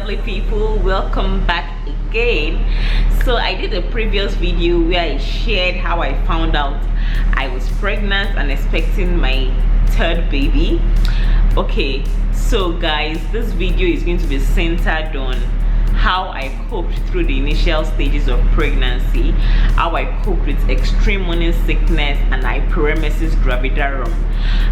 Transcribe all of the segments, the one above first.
lovely people, welcome back again. So I did a previous video where I shared how I found out I was pregnant and expecting my third baby. Okay, so guys, this video is going to be centered on how I coped through the initial stages of pregnancy, how I coped with extreme morning sickness and Hyperemesis Gravidarum.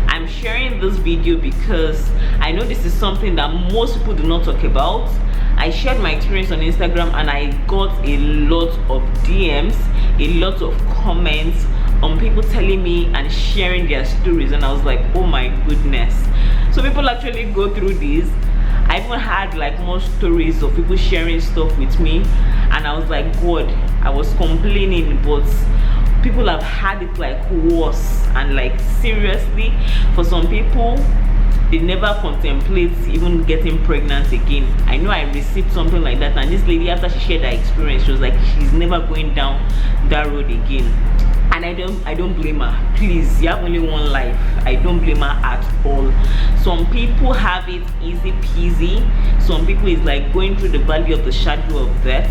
I'm sharing this video because I know this is something that most people do not talk about. I shared my experience on Instagram and I got a lot of DMs, a lot of comments on people telling me and sharing their stories, and I was like, oh my goodness. So people actually go through this. I even had like more stories of people sharing stuff with me, and I was like, God, I was complaining, but people have had it like worse. And like seriously, for some people, they never contemplate even getting pregnant again. I know I received something like that, and this lady, after she shared her experience, she was like, she's never going down that road again. And I don't blame her. Please, you have only one life. I don't blame her at all. Some people have it easy peasy. Some people is like going through the valley of the shadow of death.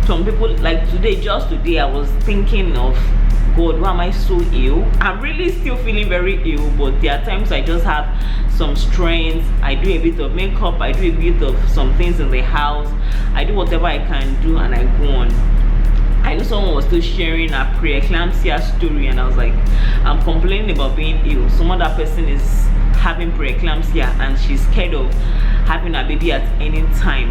Some people, like just today I was thinking of, God, why am I so ill? I'm really still feeling very ill, but there are times I just have some strength. I do a bit of makeup, I do a bit of some things in the house, I do whatever I can do, and I go on. I know someone was still sharing a preeclampsia story, and I was like, I'm complaining about being ill. Some other person is having preeclampsia and she's scared of having a baby at any time.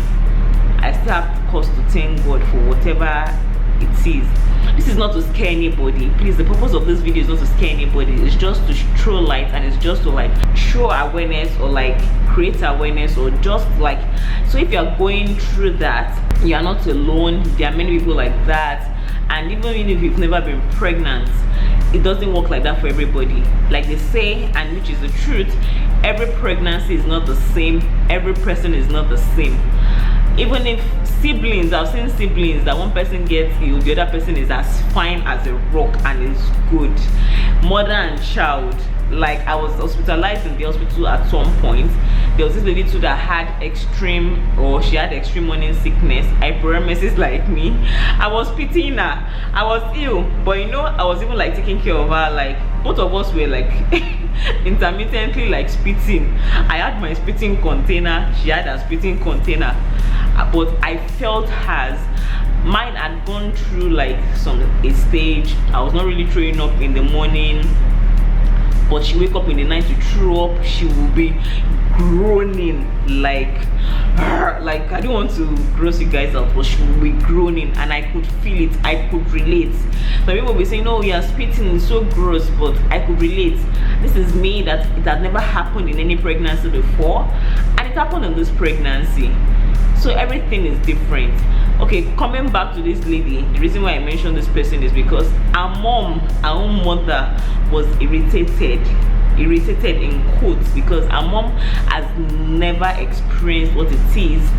I still have cause to thank God for whatever it is. This is not to scare anybody. Please, the purpose of this video is not to scare anybody. It's just to throw light, and it's just to like show awareness, or like create awareness, or just like, so if you're going through that, you are not alone. There are many people like that. And even if you've never been pregnant, it doesn't work like that for everybody. Like they say, and which is the truth, every pregnancy is not the same. Every person is not the same. Even if siblings, I've seen siblings that one person gets ill, the other person is as fine as a rock and is good. Mother and child, like I was hospitalized in the hospital at some point. There was this lady too that had extreme morning sickness, hyperemesis like me. I was pitying her. I was ill, but you know, I was even like taking care of her. Like both of us were like intermittently like spitting. I had my spitting container, she had her spitting container, but I felt hers. Mine had gone through like a stage. I was not really throwing up in the morning, but she wake up in the night to throw up. She will be groaning like I don't want to gross you guys out, but she will be groaning, and I could feel it. I could relate. Some people will be saying, no, you're spitting, it's so gross, but I could relate. This is me, that it had never happened in any pregnancy before, and it happened in this pregnancy. So everything is different. Okay, coming back to this lady, the reason why I mentioned this person is because her mom, her own mother, was irritated in quotes, because her mom has never experienced what it is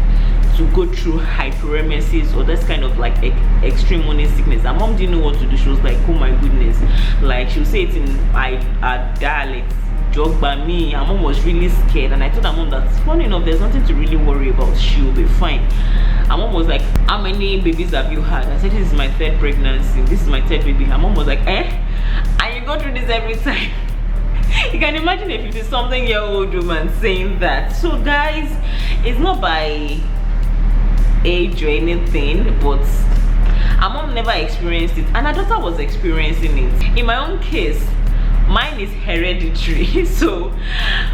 to go through hyperemesis or this kind of like extreme morning sickness. Her mom didn't know what to do. She was like, oh my goodness, like she'll say it in her dialect, jog by me. Her mom was really scared, and I told her mom that, funny enough, there's nothing to really worry about, she will be fine. Her mom was like, how many babies have you had? I said, this is my third pregnancy, this is my third baby. Her mom was like, and you go through this every time? You can imagine a 50-something-year-old woman saying that. So guys, it's not by age or anything, but her mom never experienced it, and her daughter was experiencing it. In my own case, mine is hereditary. So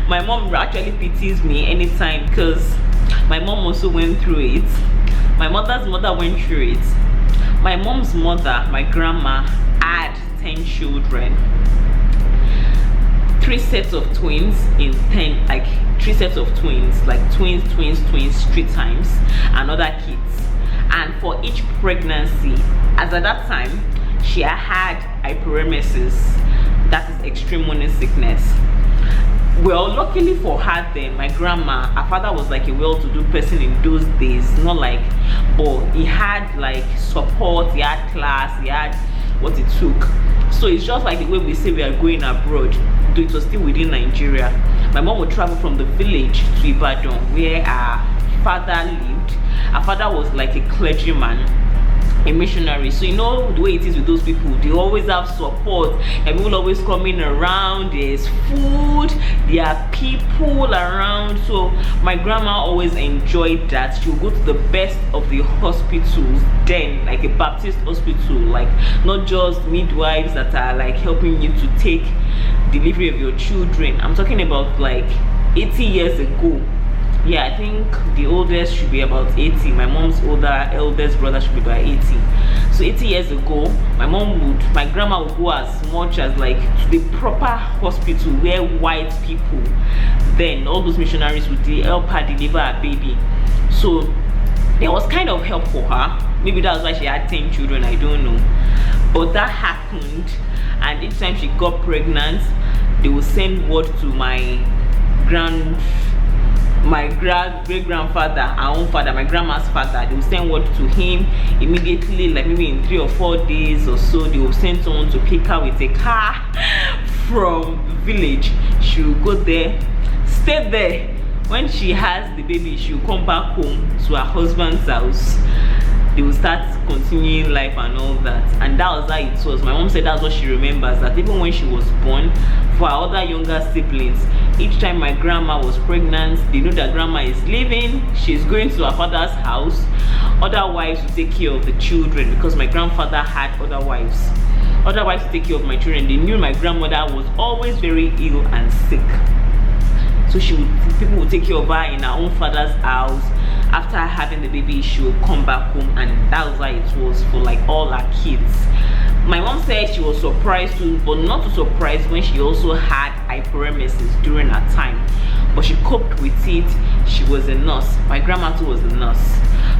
my mom actually pities me anytime, because my mom also went through it. My mother's mother went through it. My mom's mother, my grandma, had 10 children, 3 sets of twins in 10, like 3 sets of twins, like twins 3 times, and other kids. And for each pregnancy, as at that time, she had hyperemesis, that is extreme morning sickness. Well, luckily for her then, my grandma, her father was like a well-to-do person in those days, not like, but he had like support, he had class, he had what it took. So it's just like the way we say we are going abroad, though it was still within Nigeria. My mom would travel from the village to Ibadan, where her father lived, Her father was like a clergyman, a missionary. So you know the way it is with those people, they always have support, and people always coming around, there's food, there are people around. So my grandma always enjoyed that. She would go to the best of the hospitals then, like a Baptist hospital, like not just midwives that are like helping you to take delivery of your children. I'm talking about like 80 years ago. Yeah, I think the oldest should be about 80. My mom's eldest brother should be about 80. So 80 years ago, my grandma would go as much as like to the proper hospital where white people, then all those missionaries would help her deliver her baby. So there was kind of help for her. Maybe that's why she had 10 children, I don't know. But that happened, and each time she got pregnant, they would send word to my great-grandfather, our own father, my grandma's father. They will send word to him immediately, like maybe in 3 or 4 days or so. They will send someone to pick her with a car from the village. She will go there, stay there. When she has the baby, she will come back home to her husband's house. They will start continuing life and all that. And that was how it was. My mom said that's what she remembers, that even when she was born, for her other younger siblings, each time my grandma was pregnant, they know that grandma is leaving, she's going to her father's house. Other wives to take care of the children, because my grandfather had other wives to take care of my children. They knew my grandmother was always very ill and sick, so people would take care of her in her own father's house. After having the baby, she would come back home, and that was how it was for like all her kids. My mom said she was surprised too, but not too surprised when she also had hyperemesis during her time, but she coped with it. She was a nurse. My grandma too was a nurse.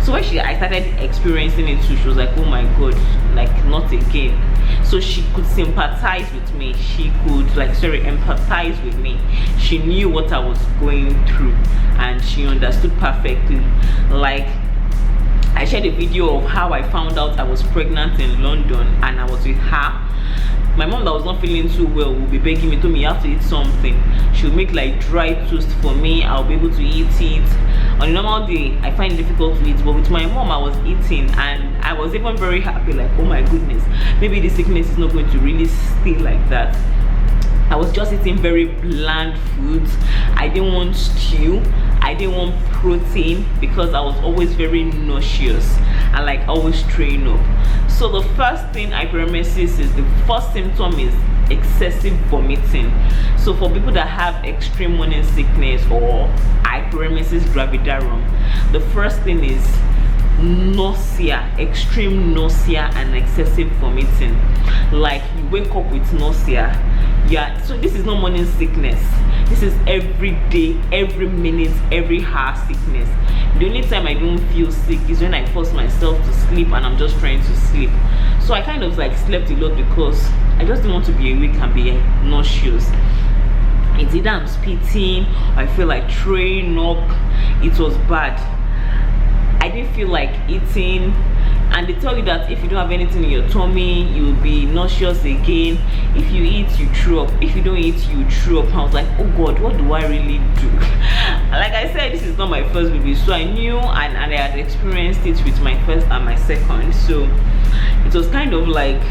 So when I started experiencing it too, she was like, oh my god, like not again. So she could sympathize with me, she could empathize with me. She knew what I was going through, and she understood perfectly. Like, I shared a video of how I found out I was pregnant in London, and I was with her. My mom, that was not feeling too well, would be begging me, told me you have to eat something. She would make like dry toast for me. I'll be able to eat it. On a normal day, I find it difficult to eat, but with my mom, I was eating, and I was even very happy, like, oh my goodness, maybe the sickness is not going to really stay like that. I was just eating very bland foods. I didn't want stew, I didn't want protein, because I was always very nauseous and like always throwing up. So the first thing hyperemesis is, the first symptom is excessive vomiting. So for people that have extreme morning sickness or Hyperemesis gravidarum, the first thing is nausea, extreme nausea and excessive vomiting. Like, you wake up with nausea. Yeah, so this is not morning sickness, this is every day, every minute, every hour sickness. The only time I don't feel sick is when I force myself to sleep and I'm just trying to sleep. So I kind of like slept a lot because I just didn't want to be awake and be nauseous. It's either I'm spitting or I feel like throwing up. It was bad. I didn't feel like eating, and they tell you that if you don't have anything in your tummy, you will be nauseous again. If you eat, you throw up. If you don't eat, you throw up. I was like, oh god, what do I really do? Like I said, this is not my first baby, so I knew, and I had experienced it with my first and my second. So it was kind of like,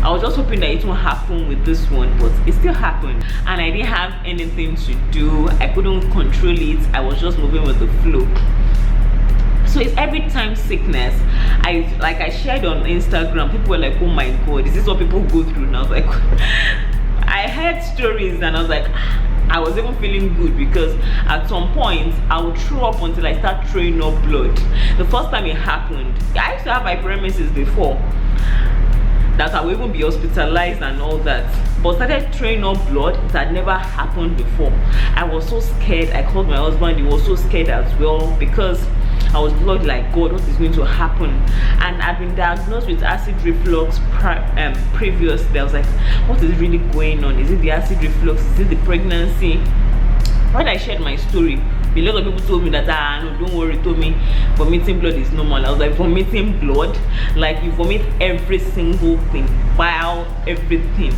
I was just hoping that it won't happen with this one, but it still happened, and I didn't have anything to do. I couldn't control it. I was just moving with the flow. So it's every time sickness. I shared on Instagram, people were like, oh my god, is this what people go through now? Like, I heard stories and I was like, I was even feeling good, because at some point I would throw up until I start throwing up blood. The first time it happened, I used to have hyperemesis before, that I would even be hospitalized and all that, but started throwing up blood. It had never happened before. I was so scared. I called my husband, he was so scared as well, because I was blood like, god, what is going to happen? And I've been diagnosed with acid reflux previously. I was like, what is really going on? Is it the acid reflux? Is it the pregnancy? When I shared my story, a lot of people told me that, no, don't worry, told me vomiting blood is normal. I was like, vomiting blood? Like, you vomit every single thing, bile, everything.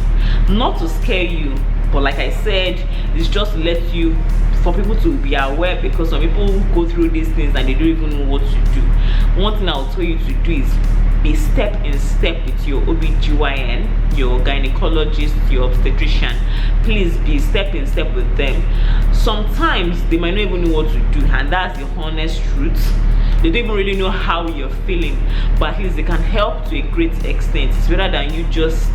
Not to scare you, but like I said, it's just to let you for people to be aware, because some people go through these things and they don't even know what to do. One thing I'll tell you to do is be step in step with your OBGYN, your gynecologist, your obstetrician. Please be step in step with them. Sometimes they might not even know what to do, and that's the honest truth. They don't even really know how you're feeling, but at least they can help to a great extent. It's better than you just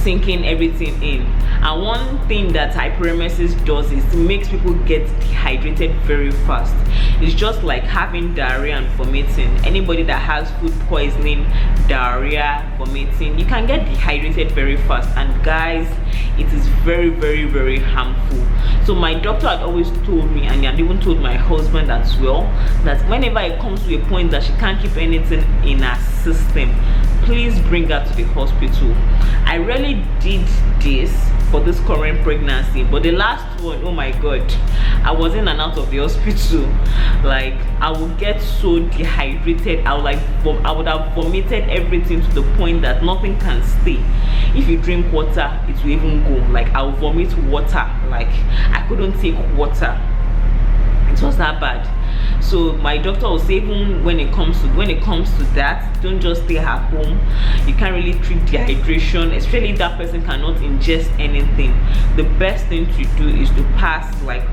sinking everything in. And one thing that hyperemesis does is it makes people get dehydrated very fast. It's just like having diarrhea and vomiting. Anybody that has food poisoning, diarrhea, vomiting, you can get dehydrated very fast, and guys, it is very, very, very harmful. So my doctor had always told me, and he had even told my husband as well, that whenever it comes to a point that she can't keep anything in her system, please bring her to the hospital. I really did this for this current pregnancy, but the last one, oh my god, I was in and out of the hospital. Like, I would get so dehydrated. I would have vomited everything to the point that nothing can stay. If you drink water, it will even go. Like, I'll vomit water. Like, I couldn't take water. It was that bad. So my doctor will say, even when it comes to that, don't just stay at home. You can't really treat dehydration, especially if that person cannot ingest anything. The best thing to do is to pass like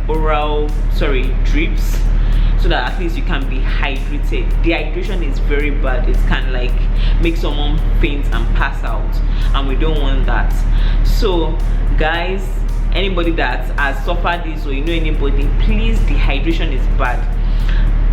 drips, so that at least you can be hydrated. Dehydration is very bad. It can like make someone faint and pass out, and we don't want that. So guys, anybody that has suffered this, or you know anybody, please, dehydration is bad.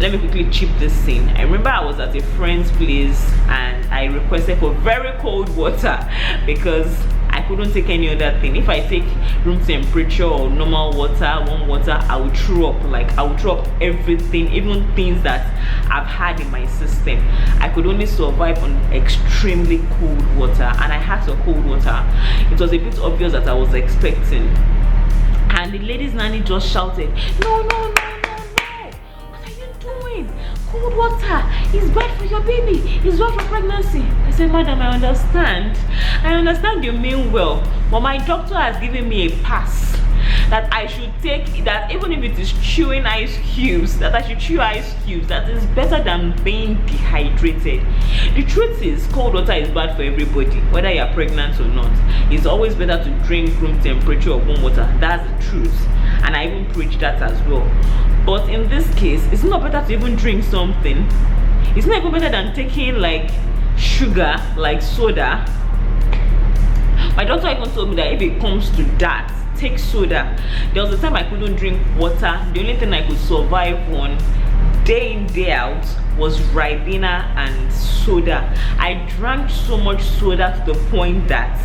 Let me quickly chip this in. I remember I was at a friend's place and I requested for very cold water because I couldn't take any other thing. If I take room temperature or normal water, warm water, I would throw up. Like, I would throw up everything, even things that I've had in my system. I could only survive on extremely cold water, and I had some cold water. It was a bit obvious that I was expecting, and the lady's nanny just shouted, no, no, no, cold water is bad for your baby, it's bad for pregnancy. I said, madam, I understand you mean well, but my doctor has given me a pass that I should take, that even if it is chewing ice cubes, that I should chew ice cubes. That is better than being dehydrated. The truth is, cold water is bad for everybody, whether you are pregnant or not. It's always better to drink room temperature or warm water. That's the truth, and I even preach that as well. But in this case, it's not better to even drink something. It's not even better than taking like sugar, like soda. My doctor even told me that if it comes to that, take soda. There was a time I couldn't drink water. The only thing I could survive on day in, day out was Ribena and soda. I drank so much soda to the point that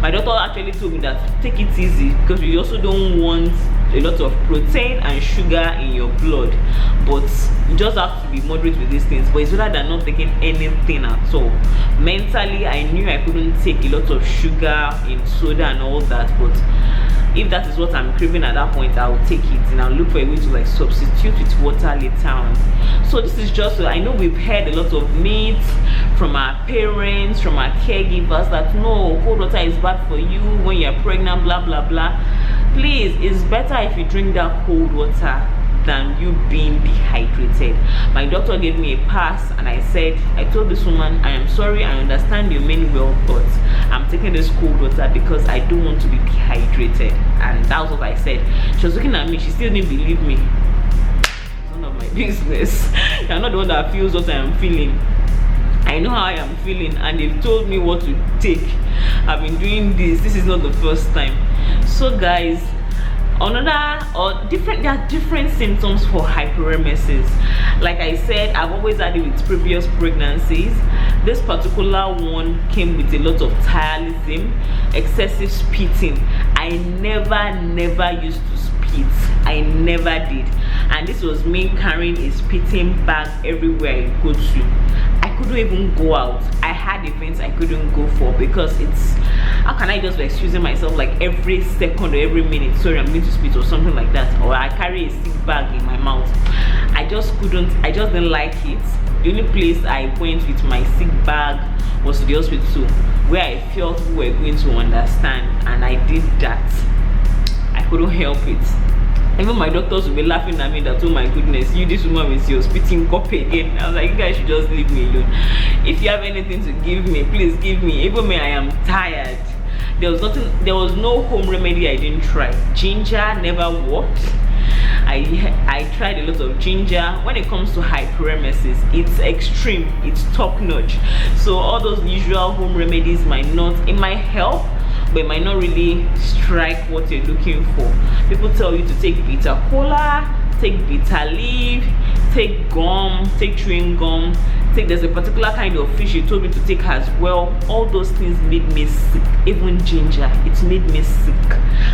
my doctor actually told me that take it easy, because we also don't want a lot of protein and sugar in your blood, but you just have to be moderate with these things. But it's better than not taking anything at all. Mentally, I knew I couldn't take a lot of sugar in soda and all that, but if that is what I'm craving at that point, I'll take it, and I'll look for a way to like substitute with water later on. So this is just, I know we've heard a lot of myths from our parents, from our caregivers, that no, cold water is bad for you when you're pregnant, blah blah blah. Please, it's better if you drink that cold water than you being dehydrated. My doctor gave me a pass, and I told this woman, I am sorry, I understand you mean well, but I'm taking this cold water because I don't want to be dehydrated. And that was what I said. She was looking at me, she still didn't believe me. It's none of my business. You're not the one that feels what I am feeling. I know how I am feeling, and they've told me what to take. I've been doing this is not the first time. So guys, there are different symptoms for hyperemesis. Like I said, I've always had it with previous pregnancies. This particular one came with a lot of tirelism, excessive spitting. I never used to spit. I never did, and this was me carrying a spitting bag everywhere I go to. I couldn't even go out. I had events I couldn't go for because it's, how can I just be excusing myself like every second or every minute, sorry, I'm going to spit or something like that, or I carry a sick bag in my mouth. I just didn't like it. The only place I went with my sick bag was to the hospital, where I felt we were going to understand, and I did that. I couldn't help it. Even my doctors will be laughing at me that, oh my goodness, you, this woman with your spitting cup again. I was like, you guys should just leave me alone. If you have anything to give me, please give me. Even me, I am tired. There was no home remedy I didn't try. Ginger never worked. I tried a lot of ginger. When it comes to hyperemesis, it's extreme, it's top notch. So all those usual home remedies might help, but it might not really strike what you're looking for. People tell you to take bitter cola, take bitter leaf, take gum, take chewing gum, there's a particular kind of fish you told me to take as well. All those things made me sick. Even ginger, it made me sick.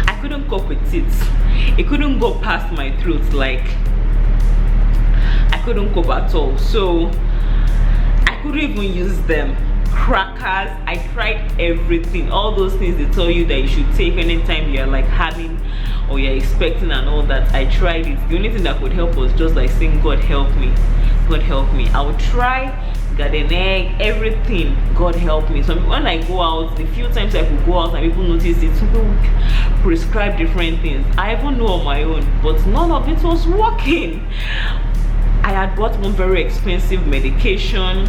I couldn't cope with it. It couldn't go past my throat. Like, I couldn't cope at all. So I couldn't even use them. Crackers, I tried everything. All those things they tell you that you should take anytime you're like having or you're expecting and all that, I tried it. The only thing that could help was just like saying, God help me, God help me. I would try garden egg, everything, God help me. So when I go out, the few times I could go out and people notice it, people prescribe different things. I even know on my own, but none of it was working. I had bought one very expensive medication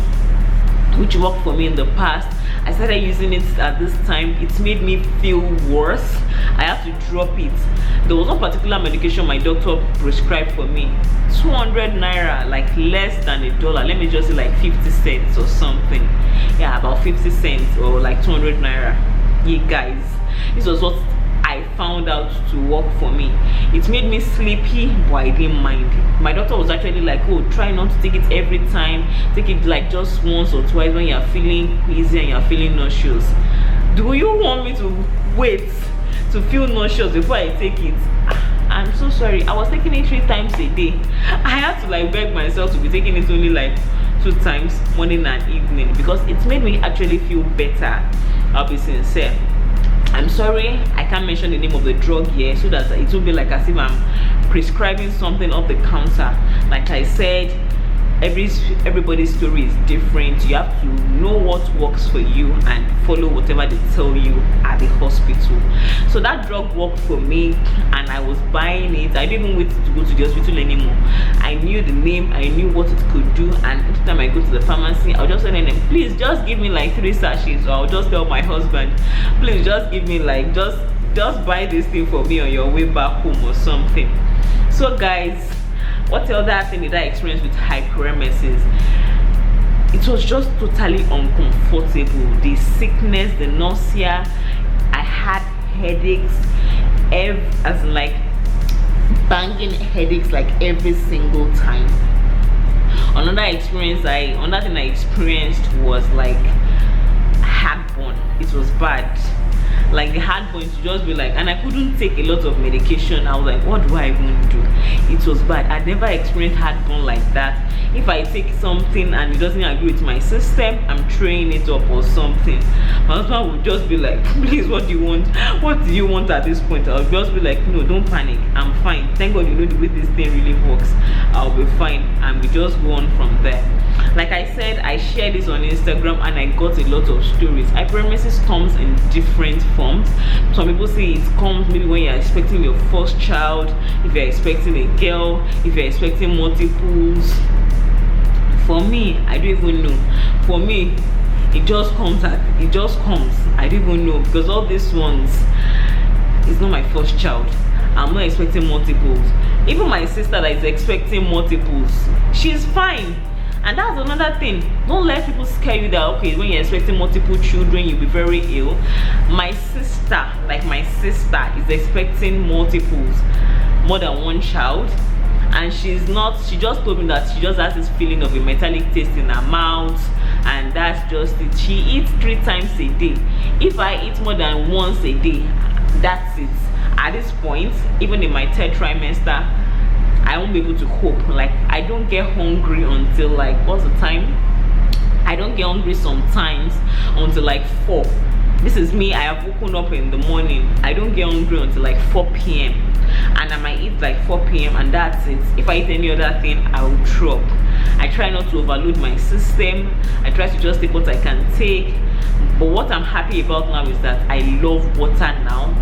which worked for me in the past. I started using it at this time. It made me feel worse. I had to drop it. There was one particular medication my doctor prescribed for me, 200 naira, like less than $1. Let me just say like 50 cents or something. Yeah, about 50 cents or like 200 naira. Yeah guys, this was what I found out to work for me. It made me sleepy, but I didn't mind. My doctor was actually like, oh, try not to take it every time. Take it like just once or twice when you're feeling queasy and you're feeling nauseous. Do you want me to wait to feel nauseous before I take it? I'm so sorry. I was taking it 3 times a day. I had to like beg myself to be taking it only like 2 times, morning and evening, because it made me actually feel better. I'll be sincere. I'm sorry, I can't mention the name of the drug here so that it won't be like as if I'm prescribing something off the counter. Like I said, everybody's story is different. You have to know what works for you and follow whatever they tell you at the hospital. So that drug worked for me and I was buying it. I didn't even wait to go to the hospital anymore. I knew the name, I knew what it could do, and every time I go to the pharmacy, I'll just tell them, please just give me like 3 sachets, or I'll just tell my husband, please just give me like just buy this thing for me on your way back home or something. So guys, what other thing did I experience with hyperemesis? It was just totally uncomfortable. The sickness, the nausea, I had headaches, as in like banging headaches like every single time. Another thing I experienced was like heartburn. It was bad. Like the heartburn to just be like, and I couldn't take a lot of medication. I was like, what do I even do? It was bad. I never experienced heartburn like that. If I take something and it doesn't agree with my system, I'm throwing it up or something. My husband would just be like, please, what do you want? What do you want at this point? I'll just be like, no, don't panic, I'm fine. Thank God you know the way this thing really works. I'll be fine. And we just go on from there. Like I said, I shared this on Instagram and I got a lot of stories. Hyperemesis comes in different forms. Some people say it comes maybe when you're expecting your first child, if you're expecting a girl, if you're expecting multiples. For me, I don't even know. For me, it just comes. I don't even know, because all these ones, it's not my first child. I'm not expecting multiples. Even my sister that is expecting multiples, she's fine. And that's another thing. Don't let people scare you that, okay, when you're expecting multiple children, you'll be very ill. My sister is expecting multiples, more than 1 child. And she just told me that she just has this feeling of a metallic taste in her mouth, and that's just it. She eats 3 times a day. If I eat more than once a day, that's it. At this point, even in my 3rd trimester, I won't be able to cope. Like, I don't get hungry until like, what's the time? I don't get hungry sometimes until like 4. This is me. I have woken up in the morning. I don't get hungry until like 4 p.m. and I might eat like 4 p.m. and that's it. If I eat any other thing, I will drop. I try not to overload my system. I try to just take what I can take. But what I'm happy about now is that I love water now.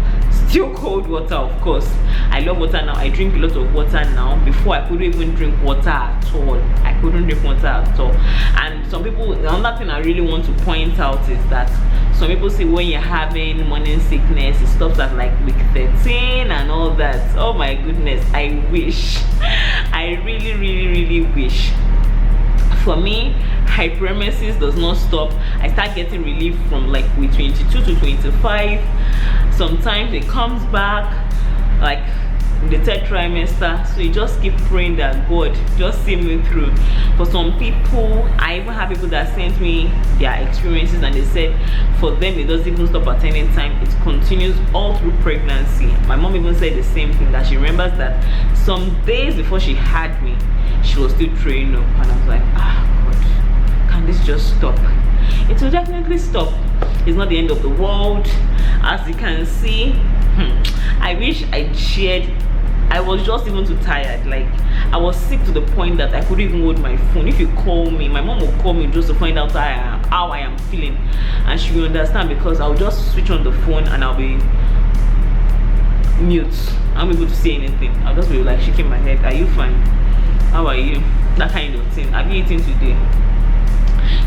Still cold water. Of course, I love water now. I drink a lot of water now. Before, I couldn't even drink water at all. I couldn't drink water at all. And some people, another thing I really want to point out is that some people say when you're having morning sickness, it stops at like week 13 and all that. Oh my goodness, I wish. I really wish. For me, hyperemesis does not stop. I start getting relief from like week 22 to 25. Sometimes it comes back like the third trimester, so you just keep praying that God just see me through. For some people, I even have people that sent me their experiences and they said for them it doesn't even stop at any time, it continues all through pregnancy. My mom even said the same thing, that she remembers that some days before she had me, she was still throwing up, and I was like, God, can this just stop? It will definitely stop. It's not the end of the world. As you can see, I wish I shared. I was just even too tired. Like, I was sick to the point that I couldn't even hold my phone. If you call me, my mom will call me just to find out how I am feeling, and she will understand, because I'll just switch on the phone and I'll be mute. I won't be able to say anything. I'll just be like shaking my head. Are you fine? How are you? That kind of thing. Have you eaten today?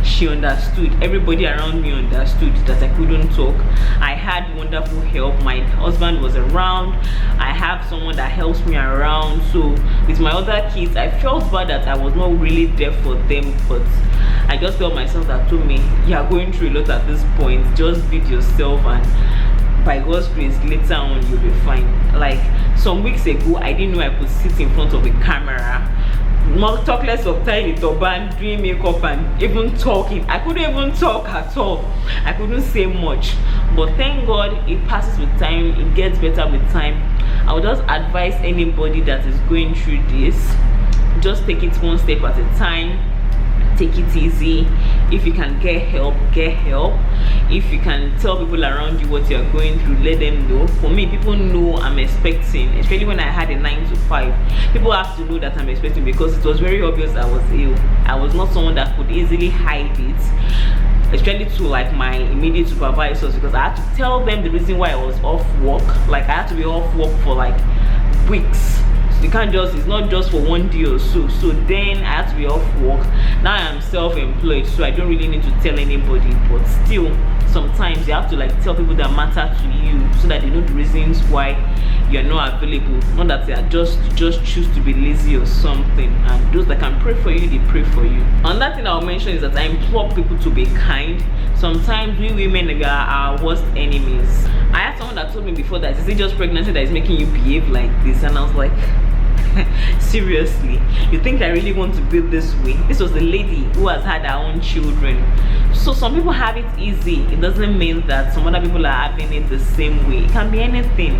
She understood. Everybody around me understood that I couldn't talk. I had wonderful help. My husband was around. I have someone that helps me around. So with my other kids, I felt bad that I was not really there for them, but I just felt myself that told me, you are going through a lot at this point, just beat yourself, and by God's grace later on you'll be fine. Like some weeks ago, I didn't know I could sit in front of a camera, talk less of tying a turban, doing makeup, and even talking. I couldn't even talk at all. I couldn't say much, but thank God it passes with time. It gets better with time. I would just advise anybody that is going through this, just take it one step at a time. Take it easy. If you can get help, get help. If you can tell people around you what you're going through, let them know. For me, people know I'm expecting, especially when I had a 9 to 5. People have to know that I'm expecting, because it was very obvious I was ill. I was not someone that could easily hide it, especially to like my immediate supervisors, because I had to tell them the reason why I was off work. Like I had to be off work for like weeks. You can't just, it's not just for one day or so. So then I had to be off work. Now I am self-employed, so I don't really need to tell anybody, but still sometimes you have to like tell people that matter to you, so that they know the reasons why you're not available. Not that they are just choose to be lazy or something, and those that can pray for you, they pray for you. Another thing I'll mention is that I implore people to be kind. Sometimes we women are our worst enemies. I had someone that told me before that, is it just pregnancy that is making you behave like this? And I was like, seriously, you think I really want to build this way? This was a lady who has had her own children. So some people have it easy. It doesn't mean that some other people are having it the same way. It can be anything.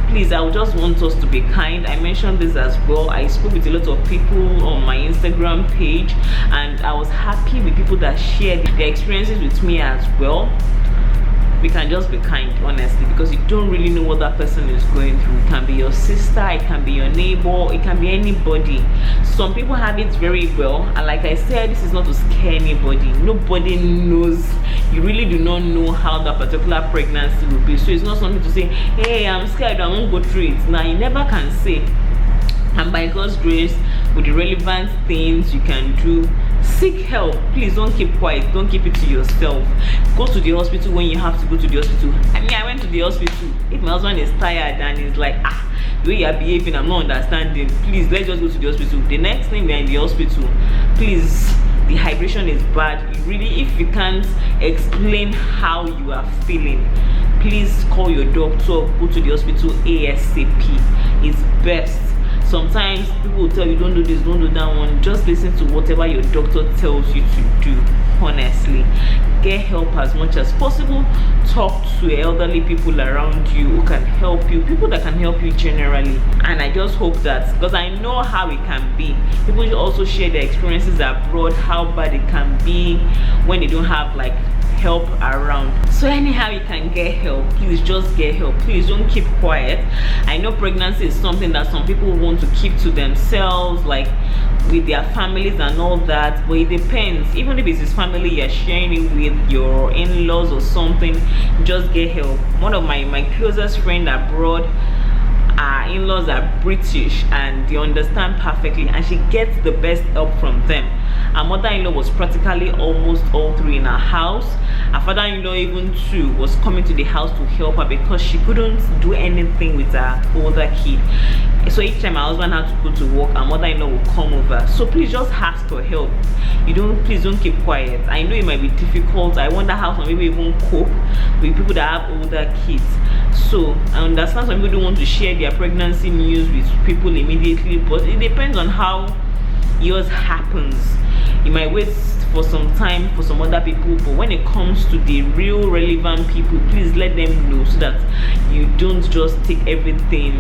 Please, I would just want us to be kind. I mentioned this as well. I spoke with a lot of people on my Instagram page, and I was happy with people that shared their experiences with me as well. We can just be kind, honestly, because you don't really know what that person is going through. It can be your sister, it can be your neighbor, it can be anybody. Some people have it very well, and like I said, this is not to scare anybody. Nobody knows. You really do not know how that particular pregnancy will be. So it's not something to say, hey, I'm scared, I won't go through it. Now, you never can say. And by God's grace, with the relevant things you can do, seek help. Please don't keep quiet. Don't keep it to yourself. Go to the hospital when you have to go to the hospital. I mean, I went to the hospital. If my husband is tired and he's like, the way you're behaving, I'm not understanding, please, let's just go to the hospital. The next thing we're in the hospital, please, the hydration is bad. You really, if you can't explain how you are feeling, please call your doctor. Go to the hospital ASAP. It's best. Sometimes people will tell you, don't do this, don't do that one. Just listen to whatever your doctor tells you to do. Honestly, get help as much as possible. Talk to elderly people around you who can help you, people that can help you generally. And I just hope that, because I know how it can be, people should also share their experiences abroad, how bad it can be when they don't have like help around. So anyhow you can get help, please just get help. Please don't keep quiet. I know pregnancy is something that some people want to keep to themselves, like with their families and all that, but it depends. Even if it's his family you're sharing it with, your in-laws or something, just get help. One of my closest friend abroad, our in-laws are British and they understand perfectly, and she gets the best help from them. Her mother-in-law was practically almost all three in her house. Her father-in-law even too was coming to the house to help her because she couldn't do anything with her older kid. So each time my husband had to go to work, our mother-in-law would come over. So please just ask for help. Please don't keep quiet. I know it might be difficult. I wonder how some people even cope with people that have older kids. So I understand some people don't want to share their pregnancy news with people immediately, but it depends on how yours happens. You might wait for some time for some other people, but when it comes to the real relevant people, please let them know so that you don't just take everything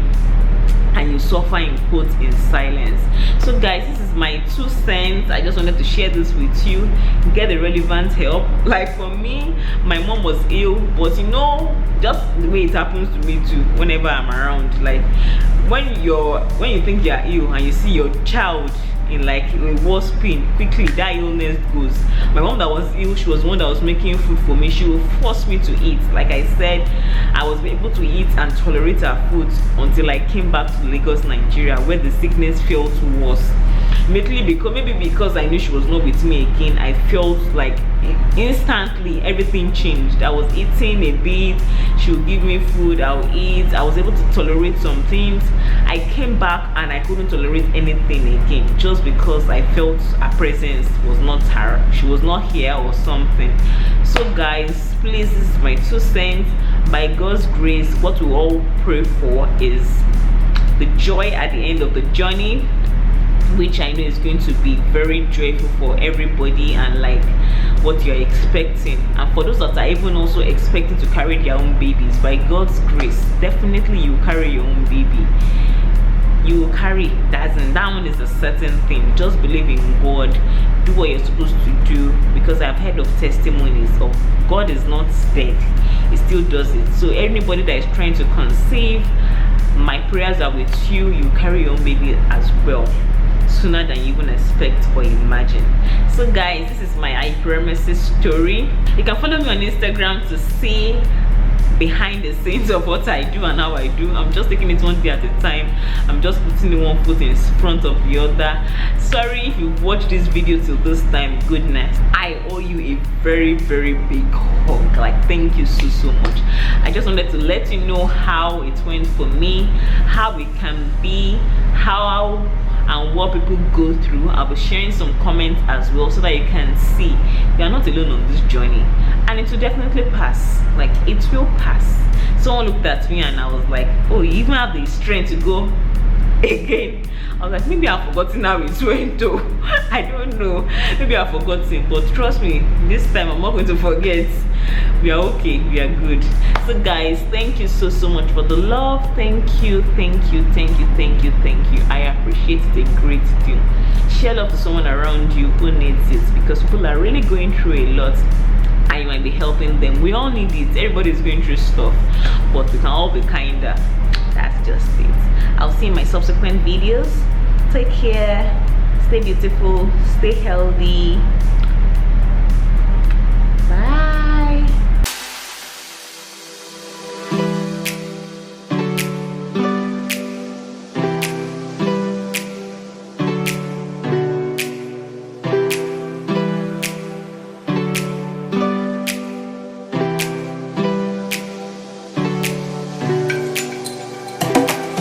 and you suffer in quotes in silence. So guys, this is my 2 cents. I just wanted to share this with you. Get the relevant help. Like for me, my mom was ill, but you know, just the way it happens to me too whenever I'm around. Like when you think you're ill and you see your child in like a worse pain, quickly that illness goes. My mom that was ill, she was one that was making food for me. She would force me to eat. Like I said, I was able to eat and tolerate her food until I came back to Lagos, Nigeria, where the sickness felt worse. Maybe because I knew she was not with me again, I felt like instantly everything changed. I was eating a bit, she would give me food, I'll eat. I was able to tolerate some things. I came back and I couldn't tolerate anything again, just because I felt her presence was not her, she was not here or something. So guys, please, this is my 2 cents. By God's grace, what we all pray for is the joy at the end of the journey, which I know is going to be very joyful for everybody, and like what you're expecting. And for those that are even also expecting to carry their own babies, by God's grace, definitely you carry your own baby. You will carry that, and that one is a certain thing. Just believe in God, do what you're supposed to do, because I've heard of testimonies of God is not dead, he still does it. So anybody that is trying to conceive, my prayers are with you. You carry your own baby as well, sooner than you even expect or imagine. So guys, this is my hyperemesis story. You can follow me on Instagram to see behind the scenes of what I do and how I do. I'm just taking it one day at a time. I'm just putting one foot in front of the other. Sorry if you've watched this video till this time. Goodness, I owe you a very big hug. Like, thank you so much. I just wanted to let you know how it went for me, how it can be, how and what people go through. I'll be sharing some comments as well so that you can see you are not alone on this journey, and it will definitely pass. Like, it will pass. Someone looked at me and I was like, oh, you even have the strength to go again? I was like, maybe I've forgotten how it went though. I don't know, maybe I've forgotten, but trust me, this time I'm not going to forget. We are okay, we are good. So guys, thank you so much for the love. Thank you. I appreciate it a great deal. Share love to someone around you who needs it, because people are really going through a lot and you might be helping them. We all need it. Everybody's going through stuff, but we can all be kinder. That's just it. I'll see you in my subsequent videos. Take care, stay beautiful, stay healthy.